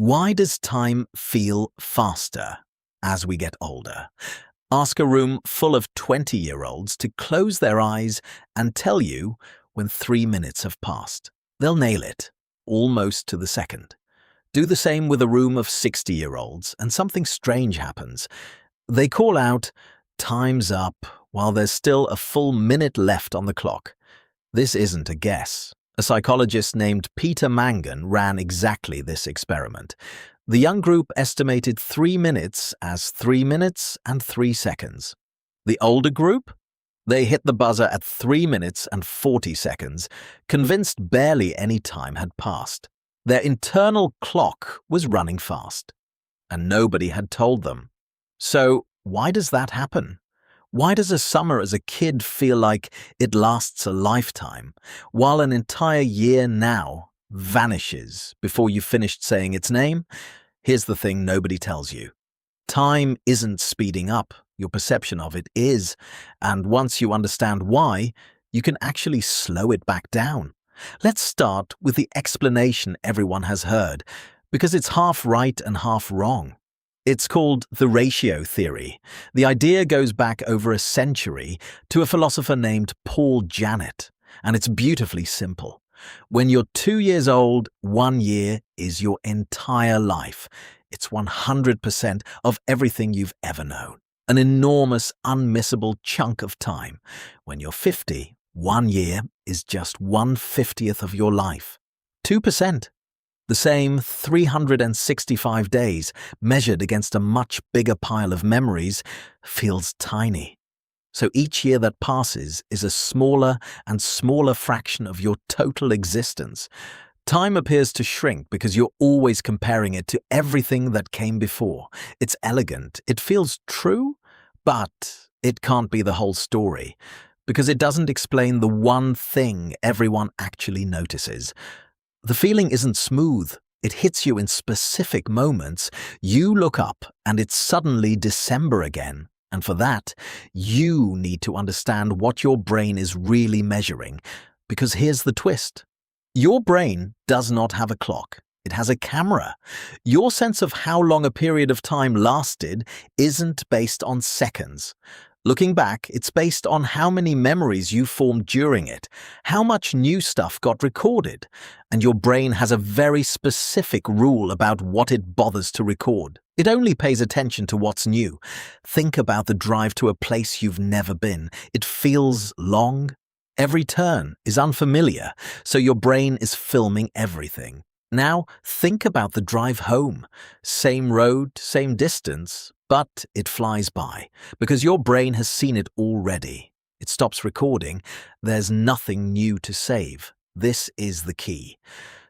Why does time feel faster as we get older? Ask a room full of 20-year-olds to close their eyes and tell you when 3 minutes have passed. They'll nail it, almost to the second. Do the same with a room of 60-year-olds and something strange happens. They call out, "Time's up," while there's still a full minute left on the clock. This isn't a guess. A psychologist named Peter Mangan ran exactly this experiment. The young group estimated 3 minutes as 3 minutes and 3 seconds. The older group? They hit the buzzer at 3 minutes and 40 seconds, convinced barely any time had passed. Their internal clock was running fast, and nobody had told them. So, why does that happen? Why does a summer as a kid feel like it lasts a lifetime, while an entire year now vanishes before you've finished saying its name? Here's the thing nobody tells you. Time isn't speeding up, your perception of it is, and once you understand why, you can actually slow it back down. Let's start with the explanation everyone has heard, because it's half right and half wrong. It's called the ratio theory. The idea goes back over a century to a philosopher named Paul Janet, and it's beautifully simple. When you're 2 years old, 1 year is your entire life. It's 100% of everything you've ever known. An enormous, unmissable chunk of time. When you're 50, 1 year is just 1/50th of your life. 2%. The same 365 days, measured against a much bigger pile of memories, feels tiny. So each year that passes is a smaller and smaller fraction of your total existence. Time appears to shrink because you're always comparing it to everything that came before. It's elegant, it feels true, but it can't be the whole story, because it doesn't explain the one thing everyone actually notices. The feeling isn't smooth. It hits you in specific moments. You look up and it's suddenly December again. And for that, you need to understand what your brain is really measuring. Because here's the twist. Your brain does not have a clock. It has a camera. Your sense of how long a period of time lasted isn't based on seconds. Looking back, it's based on how many memories you formed during it, how much new stuff got recorded, and your brain has a very specific rule about what it bothers to record. It only pays attention to what's new. Think about the drive to a place you've never been. It feels long. Every turn is unfamiliar, so your brain is filming everything. Now, think about the drive home. Same road, same distance, but it flies by, because your brain has seen it already. It stops recording. There's nothing new to save. This is the key.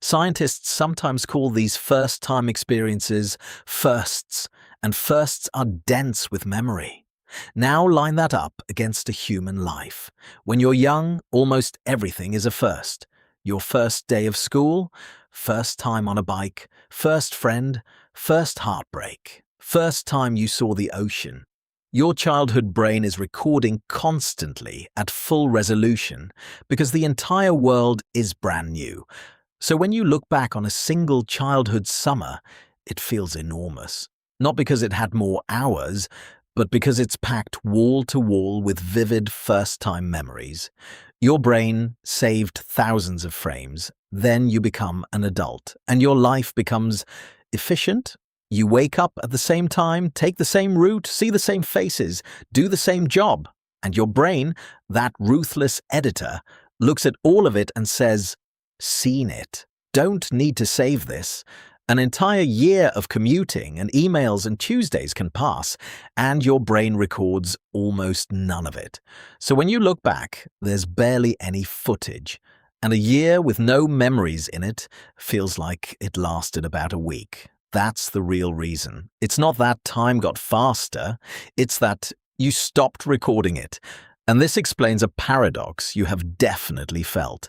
Scientists sometimes call these first-time experiences firsts, and firsts are dense with memory. Now line that up against a human life. When you're young, almost everything is a first. Your first day of school, first time on a bike, first friend, first heartbreak, first time you saw the ocean. Your childhood brain is recording constantly at full resolution because the entire world is brand new. So when you look back on a single childhood summer, it feels enormous. Not because it had more hours, but because it's packed wall to wall with vivid first-time memories. Your brain saved thousands of frames. Then you become an adult, and your life becomes efficient. You wake up at the same time, take the same route, see the same faces, do the same job. And your brain, that ruthless editor, looks at all of it and says, "Seen it. Don't need to save this." An entire year of commuting and emails and Tuesdays can pass, and your brain records almost none of it. So when you look back, there's barely any footage, and a year with no memories in it feels like it lasted about a week. That's the real reason. It's not that time got faster, it's that you stopped recording it. And this explains a paradox you have definitely felt.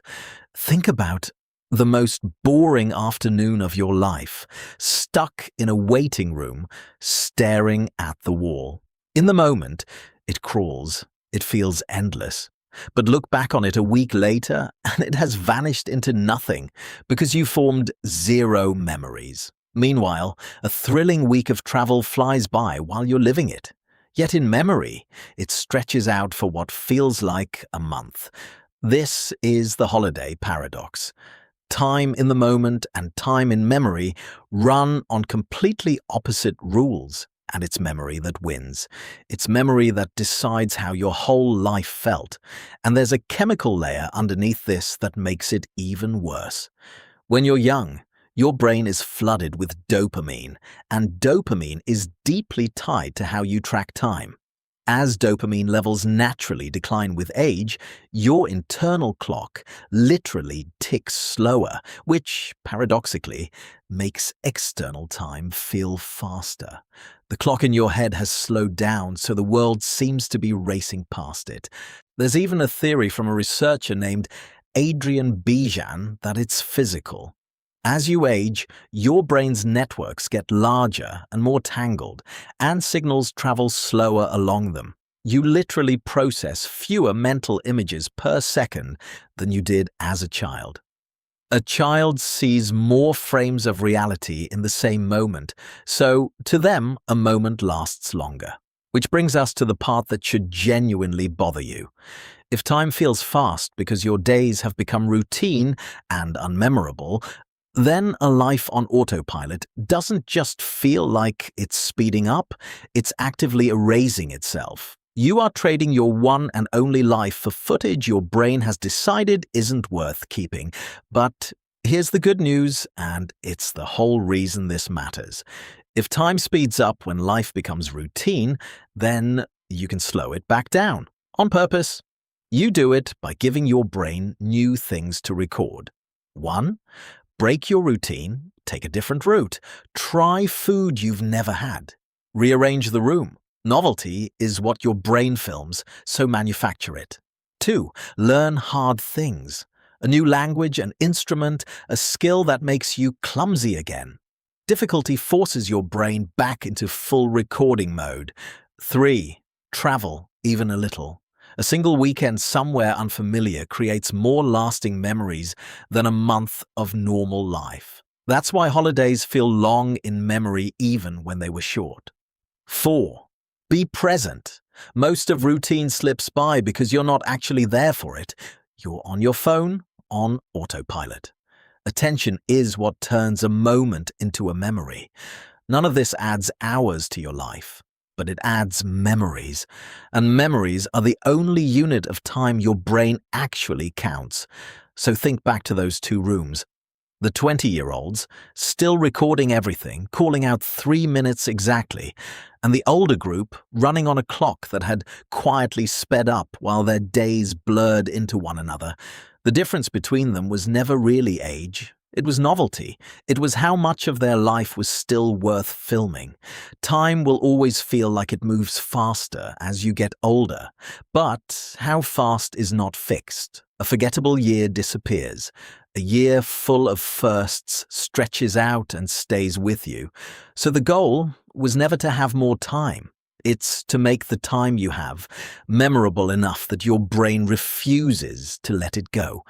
Think about the most boring afternoon of your life, stuck in a waiting room, staring at the wall. In the moment, it crawls, it feels endless. But look back on it a week later, and it has vanished into nothing because you formed zero memories. Meanwhile, a thrilling week of travel flies by while you're living it. Yet in memory, it stretches out for what feels like a month. This is the holiday paradox. Time in the moment and time in memory run on completely opposite rules, and it's memory that wins. It's memory that decides how your whole life felt, and there's a chemical layer underneath this that makes it even worse. When you're young, your brain is flooded with dopamine, and dopamine is deeply tied to how you track time. As dopamine levels naturally decline with age, your internal clock literally ticks slower, which, paradoxically, makes external time feel faster. The clock in your head has slowed down, so the world seems to be racing past it. There's even a theory from a researcher named Adrian Bijan that it's physical. As you age, your brain's networks get larger and more tangled, and signals travel slower along them. You literally process fewer mental images per second than you did as a child. A child sees more frames of reality in the same moment, so to them, a moment lasts longer. Which brings us to the part that should genuinely bother you. If time feels fast because your days have become routine and unmemorable, then a life on autopilot doesn't just feel like it's speeding up, it's actively erasing itself. You are trading your one and only life for footage your brain has decided isn't worth keeping. But here's the good news, and it's the whole reason this matters. If time speeds up when life becomes routine, then you can slow it back down, on purpose. You do it by giving your brain new things to record. 1. Break your routine, take a different route, try food you've never had. Rearrange the room. Novelty is what your brain films, so manufacture it. 2. Learn hard things. A new language, an instrument, a skill that makes you clumsy again. Difficulty forces your brain back into full recording mode. 3. Travel, even a little. A single weekend somewhere unfamiliar creates more lasting memories than a month of normal life. That's why holidays feel long in memory even when they were short. 4. Be present. Most of routine slips by because you're not actually there for it. You're on your phone, on autopilot. Attention is what turns a moment into a memory. None of this adds hours to your life, but it adds memories. And memories are the only unit of time your brain actually counts. So think back to those 2 rooms. The 20-year-olds, still recording everything, calling out 3 minutes exactly, and the older group running on a clock that had quietly sped up while their days blurred into one another. The difference between them was never really age. It was novelty. It was how much of their life was still worth filming. Time will always feel like it moves faster as you get older, but how fast is not fixed. A forgettable year disappears. A year full of firsts stretches out and stays with you. So the goal was never to have more time. It's to make the time you have memorable enough that your brain refuses to let it go.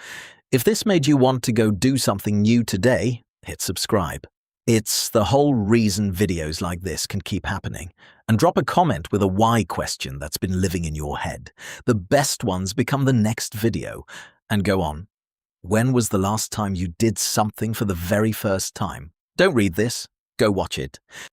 If this made you want to go do something new today, hit subscribe. It's the whole reason videos like this can keep happening. And drop a comment with a why question that's been living in your head. The best ones become the next video. And go on. When was the last time you did something for the very first time? Don't read this. Go watch it.